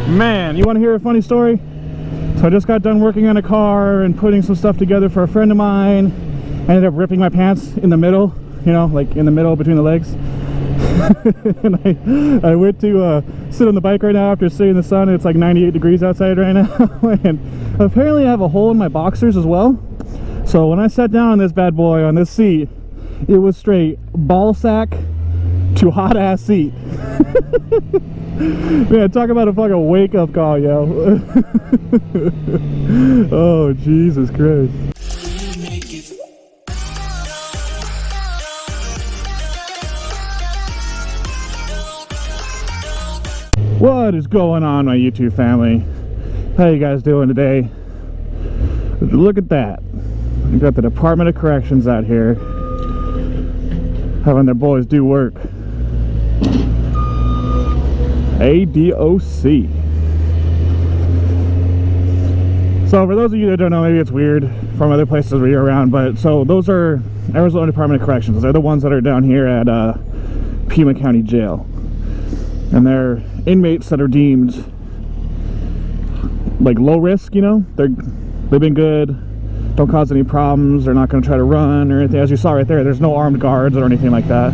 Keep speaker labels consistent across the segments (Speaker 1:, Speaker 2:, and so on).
Speaker 1: Man, you want to hear a funny story? So I just got done working on a car and putting some stuff together for a friend of mine. I ended up ripping my pants in the middle, you know, like in the middle between the legs. And I went to sit on the bike right now after sitting in the sun. It's like 98 degrees outside right now. And apparently I have a hole in my boxers as well. So when I sat down on this bad boy on this seat, it was straight ball sack to hot ass seat. Man, talk about a fucking wake up call, yo. Oh, Jesus Christ. What is going on, my YouTube family? How you guys doing today? Look at that. We got the Department of Corrections out here having their boys do work. ADOC. So for those of you that don't know, maybe it's weird from other places where you're around, but so those are Arizona Department of Corrections. They're the ones that are down here at Pima County Jail. And they're inmates that are deemed like low risk, you know? They've been good, don't cause any problems, they're not going to try to run or anything. As you saw right there, there's no armed guards or anything like that.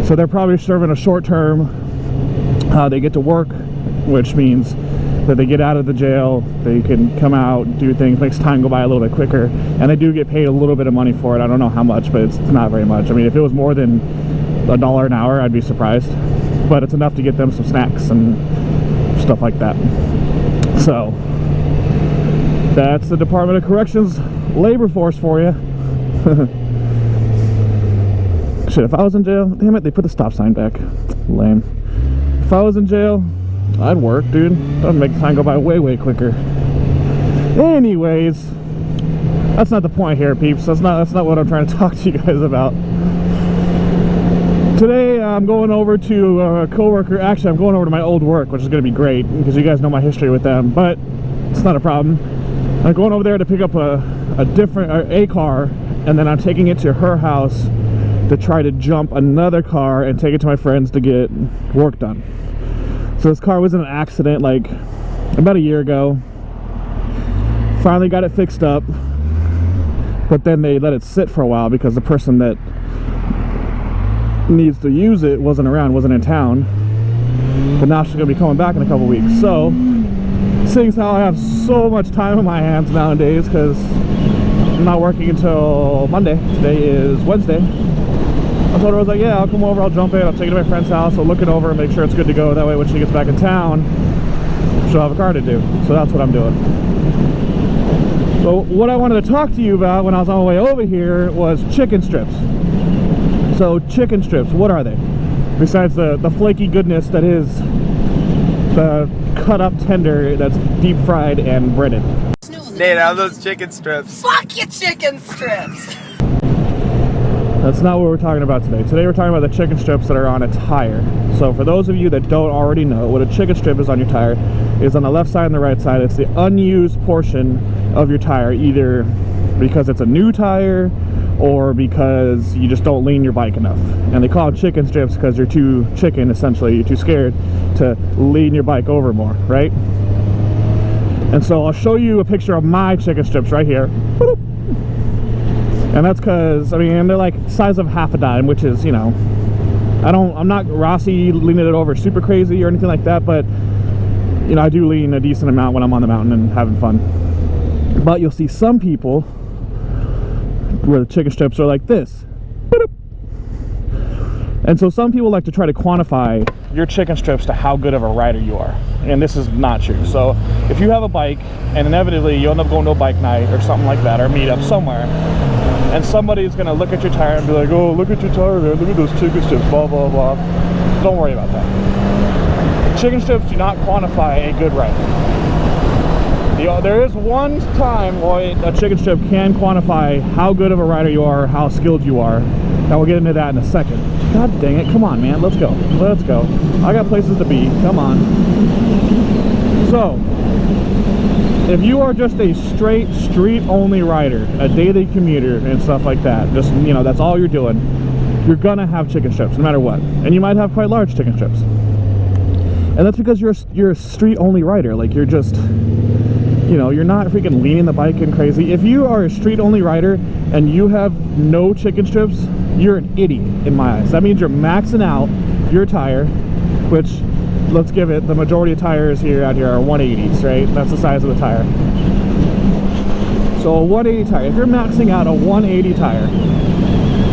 Speaker 1: So they're probably serving a short term. They get to work, which means that they get out of the jail, they can come out, do things, makes time go by a little bit quicker, and they do get paid a little bit of money for it. I don't know how much, but it's not very much. I mean, if it was more than $1 an hour, I'd be surprised, but it's enough to get them some snacks and stuff like that. So that's the Department of Corrections labor force for you. Shit, if I was in jail, damn it, they put the stop sign back. Lame. If I was in jail, I'd work, dude. That'd make time go by way, way quicker. Anyways, that's not the point here, peeps. That's not what I'm trying to talk to you guys about. Today, I'm going over to a coworker. Actually, I'm going over to my old work, which is going to be great because you guys know my history with them. But it's not a problem. I'm going over there to pick up a car, and then I'm taking it to her house to try to jump another car and take it to my friends to get work done. So this car was in an accident like about a year ago. Finally got it fixed up, but then they let it sit for a while because the person that needs to use it wasn't around, wasn't in town. But now she's gonna be coming back in a couple weeks. So seeing as how I have so much time on my hands nowadays because I'm not working until Monday. Today is Wednesday. I told her, I was like, yeah, I'll come over, I'll jump in, I'll take it to my friend's house, I'll look it over and make sure it's good to go. That way when she gets back in town, she'll have a car to do. So that's what I'm doing. So what I wanted to talk to you about when I was on my way over here was chicken strips. So chicken strips, what are they? Besides the flaky goodness that is the cut up tender that's deep fried and breaded.
Speaker 2: Nate, how are those chicken strips?
Speaker 3: Fuck your chicken strips!
Speaker 1: That's not what we're talking about today. Today we're talking about the chicken strips that are on a tire. So for those of you that don't already know, what a chicken strip is on your tire is on the left side and the right side. It's the unused portion of your tire, either because it's a new tire or because you just don't lean your bike enough. And they call them chicken strips because you're too chicken, essentially. You're too scared to lean your bike over more, right? And so I'll show you a picture of my chicken strips right here. And that's because, I mean, they're like the size of half a dime, which is, you know, I'm not Rossi leaning it over super crazy or anything like that, but, you know, I do lean a decent amount when I'm on the mountain and having fun. But you'll see some people where the chicken strips are like this. And so some people like to try to quantify your chicken strips to how good of a rider you are. And this is not true. So if you have a bike and inevitably you end up going to a bike night or something like that, or meet up somewhere, and somebody's gonna look at your tire and be like, oh, look at your tire, man, look at those chicken strips, blah, blah, blah. Don't worry about that. Chicken strips do not quantify a good rider. There is one time where a chicken strip can quantify how good of a rider you are, how skilled you are. And we'll get into that in a second. God dang it, come on, man, let's go. Let's go. I got places to be, come on. So, if you are just a straight street-only rider, a daily commuter and stuff like that, just, you know, that's all you're doing, you're gonna have chicken strips no matter what. And you might have quite large chicken strips. And that's because you're a street only rider. Like, you're just, you know, you're not freaking leaning the bike in crazy. If you are a street only rider and you have no chicken strips, you're an idiot in my eyes. That means you're maxing out your tire, which, let's give it, the majority of tires out here are 180s, right? That's the size of the tire. So a 180 tire, if you're maxing out a 180 tire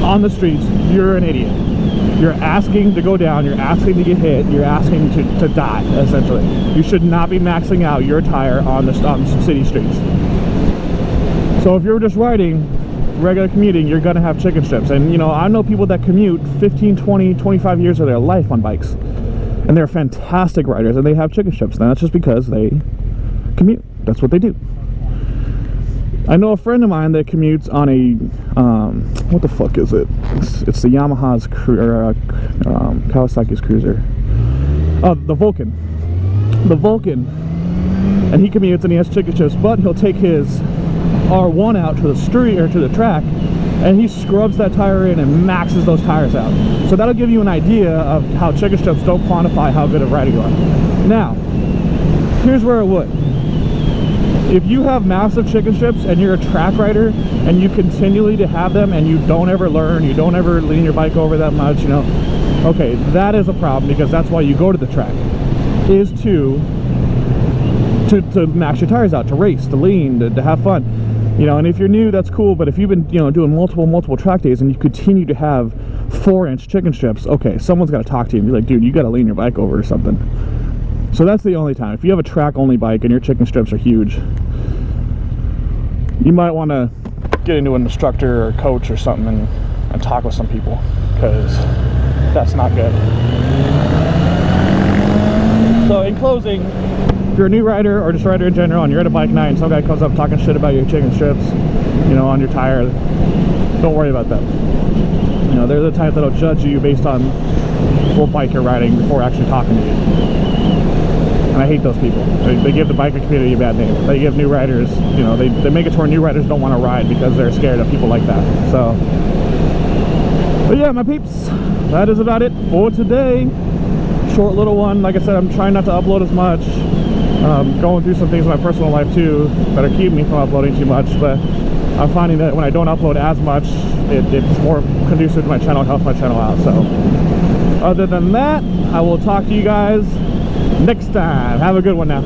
Speaker 1: on the streets, you're an idiot. You're asking to go down, you're asking to get hit, you're asking to die, essentially. You should not be maxing out your tire on city streets. So if you're just riding, regular commuting, you're gonna have chicken strips. And you know, I know people that commute 15, 20, 25 years of their life on bikes. And they're fantastic riders and they have chicken strips. And that's just because they commute. That's what they do. I know a friend of mine that commutes on a, what the fuck is it? It's the Yamaha's, Kawasaki's Cruiser. Oh, the Vulcan. The Vulcan. And he commutes and he has chicken strips, but he'll take his R1 out to the street or to the track and he scrubs that tire in and maxes those tires out. So that'll give you an idea of how chicken strips don't quantify how good of a rider you are. Now, here's where it would. If you have massive chicken strips and you're a track rider and you continually to have them and you don't ever learn, you don't ever lean your bike over that much, you know, okay, that is a problem because that's why you go to the track, is to max your tires out, to race, to lean, to have fun, you know. And if you're new, that's cool, but if you've been, you know, doing multiple track days and you continue to have 4-inch chicken strips, okay, someone's got to talk to you and be like, dude, you got to lean your bike over or something. So that's the only time. If you have a track only bike and your chicken strips are huge, you might want to get into an instructor or coach or something and talk with some people, because that's not good. So in closing, if you're a new rider or just a rider in general and you're at a bike night and some guy comes up talking shit about your chicken strips, you know, on your tire, don't worry about that. You know, they're the type that'll judge you based on what bike you're riding before actually talking to you. And I hate those people. They give the biker community a bad name. They give new riders, you know, they make it to where new riders don't want to ride because they're scared of people like that. So, but yeah, my peeps, that is about it for today. Short little one. Like I said, I'm trying not to upload as much. Going through some things in my personal life too that are keeping me from uploading too much. But I'm finding that when I don't upload as much, it's more conducive to my channel, it helps my channel out. So, other than that, I will talk to you guys next time. Have a good one now.